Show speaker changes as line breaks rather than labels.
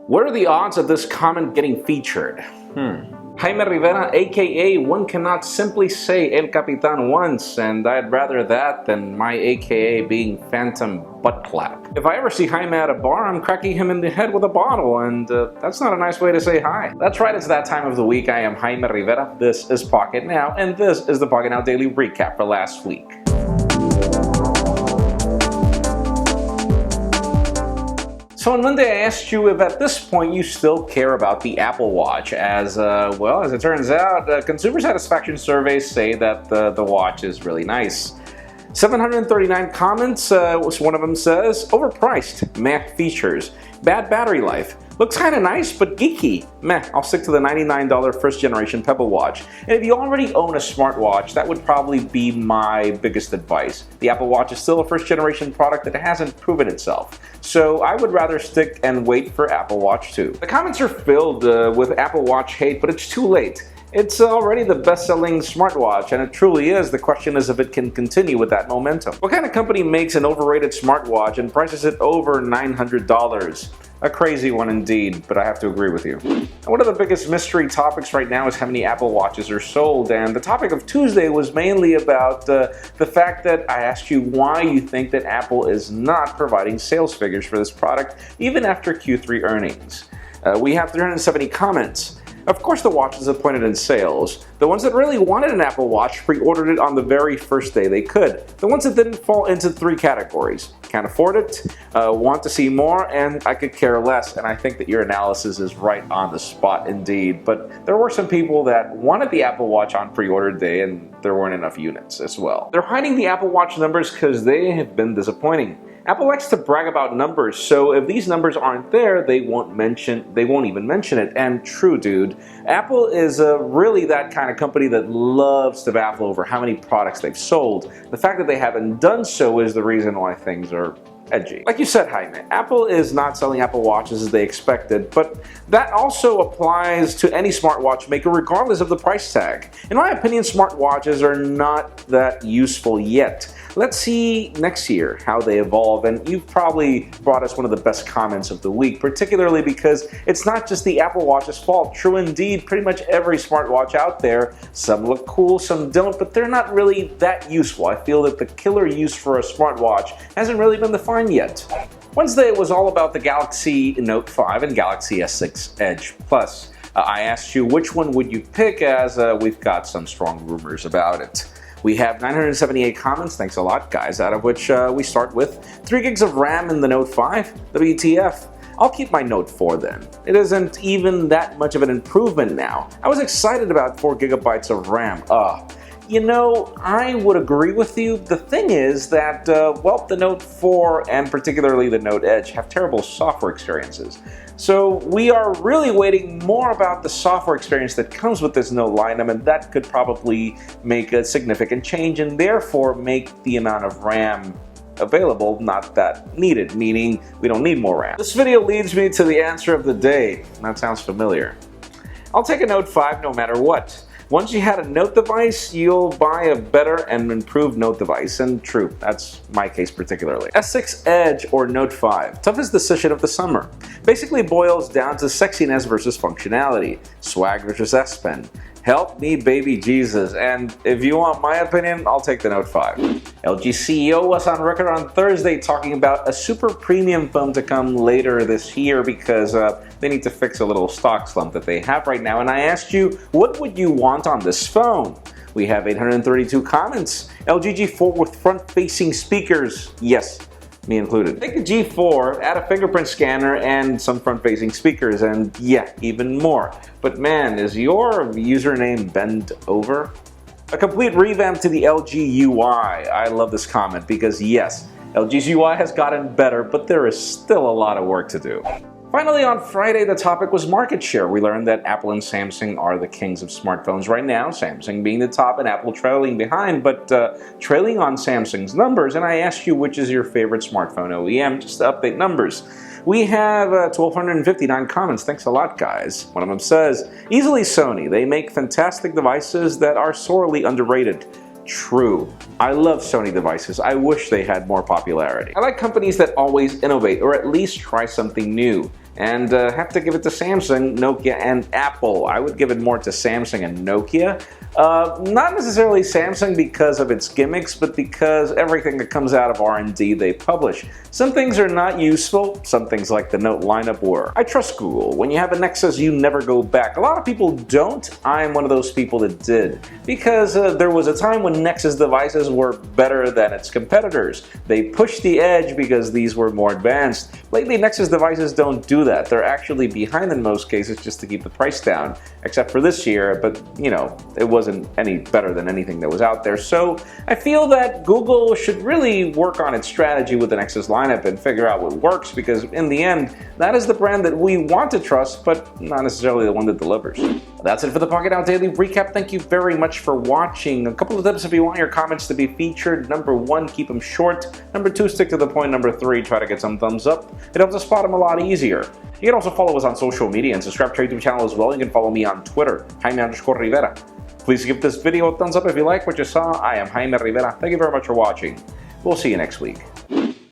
What are the odds of this comment getting featured? Jaime Rivera, aka one cannot simply say El Capitan once, and I'd rather that than my aka being Phantom Butt Clap. If I ever see Jaime at a bar, I'm cracking him in the head with a bottle, and that's not a nice way to say hi. That's right, it's that time of the week. I am Jaime Rivera, this is Pocket Now, and this is the Pocketnow Daily Recap for last week. So on Monday I asked you if at this point you still care about the Apple Watch, as it turns out, consumer satisfaction surveys say that the watch is really nice. 739 comments, one of them says, overpriced, meh features, bad battery life, looks kinda nice but geeky, meh, I'll stick to the $99 first generation Pebble Watch. And if you already own a smartwatch, that would probably be my biggest advice. The Apple Watch is still a first generation product that hasn't proven itself. So I would rather stick and wait for Apple Watch 2. The comments are filled with Apple Watch hate, but it's too late. It's already the best-selling smartwatch, and it truly is. The question is if it can continue with that momentum. What kind of company makes an overrated smartwatch and prices it over $900? A crazy one indeed, but I have to agree with you. And one of the biggest mystery topics right now is how many Apple Watches are sold, and the topic of Tuesday was mainly about the fact that I asked you why you think that Apple is not providing sales figures for this product even after Q3 earnings. We have 370 comments. Of course the watch is disappointed in sales. The ones that really wanted an Apple Watch pre-ordered it on the very first day they could. The ones that didn't fall into three categories. Can't afford it, want to see more, and I could care less. And I think that your analysis is right on the spot indeed. But there were some people that wanted the Apple Watch on pre-order day and there weren't enough units as well. They're hiding the Apple Watch numbers because they have been disappointing. Apple likes to brag about numbers, so if these numbers aren't there, they won't even mention it. And true, dude, Apple is really that kind of company that loves to baffle over how many products they've sold. The fact that they haven't done so is the reason why things are edgy. Like you said, Jaime, Apple is not selling Apple Watches as they expected, but that also applies to any smartwatch maker regardless of the price tag. In my opinion, smartwatches are not that useful yet. Let's see next year how they evolve, and you've probably brought us one of the best comments of the week, particularly because it's not just the Apple Watch's fault. True indeed, pretty much every smartwatch out there, some look cool, some don't, but they're not really that useful. I feel that the killer use for a smartwatch hasn't really been defined yet. Wednesday was all about the Galaxy Note 5 and Galaxy S6 Edge Plus. I asked you which one would you pick, as we've got some strong rumors about it. We have 978 comments, thanks a lot guys, out of which we start with 3 gigs of RAM in the Note 5, WTF. I'll keep my Note 4 then. It isn't even that much of an improvement now. I was excited about 4 gigabytes of RAM. You know, I would agree with you. The thing is that, the Note 4 and particularly the Note Edge have terrible software experiences. So we are really waiting more about the software experience that comes with this Note lineup, and that could probably make a significant change and therefore make the amount of RAM available not that needed, meaning we don't need more RAM. This video leads me to the answer of the day. That sounds familiar. I'll take a Note 5 no matter what. Once you had a Note device, you'll buy a better and improved Note device, and true, that's my case particularly. S6 Edge or Note 5, toughest decision of the summer. Basically boils down to sexiness versus functionality, swag versus S Pen. Help me baby Jesus, and if you want my opinion, I'll take the Note 5. LG CEO was on record on Thursday talking about a super premium phone to come later this year because they need to fix a little stock slump that they have right now, and I asked you, what would you want on this phone? We have 832 comments. LG G4 with front-facing speakers, yes, me included. Take the G4, add a fingerprint scanner and some front-facing speakers, and yeah, even more. But man, is your username bend over? A complete revamp to the LG UI. I love this comment because yes, LG's UI has gotten better, but there is still a lot of work to do. Finally, on Friday, the topic was market share. We learned that Apple and Samsung are the kings of smartphones right now, Samsung being the top and Apple trailing behind, but trailing on Samsung's numbers. And I asked you which is your favorite smartphone OEM, just to update numbers. We have 1,259 comments. Thanks a lot, guys. One of them says, easily Sony. They make fantastic devices that are sorely underrated. True. I love Sony devices. I wish they had more popularity. I like companies that always innovate or at least try something new. and have to give it to Samsung, Nokia, and Apple. I would give it more to Samsung and Nokia. Not necessarily Samsung because of its gimmicks, but because everything that comes out of R&D they publish. Some things are not useful, some things like the Note lineup were. I trust Google. When you have a Nexus, you never go back. A lot of people don't. I'm one of those people that did. Because there was a time when Nexus devices were better than its competitors. They pushed the edge because these were more advanced. Lately, Nexus devices don't do that. They're actually behind in most cases just to keep the price down. Except for this year, but you know, it wasn't any better than anything that was out there. So I feel that Google should really work on its strategy with the Nexus lineup and figure out what works, because in the end, that is the brand that we want to trust, but not necessarily the one that delivers. That's it for the Pocketnow Daily Recap. Thank you very much for watching. A couple of tips if you want your comments to be featured. Number 1, keep them short. Number 2, stick to the point. Number 3, try to get some thumbs up. It helps us spot them a lot easier. You can also follow us on social media and subscribe to our YouTube channel as well. You can follow me on Twitter, Jaime_Rivera. Please give this video a thumbs up if you like what you saw. I am Jaime Rivera. Thank you very much for watching. We'll see you next week.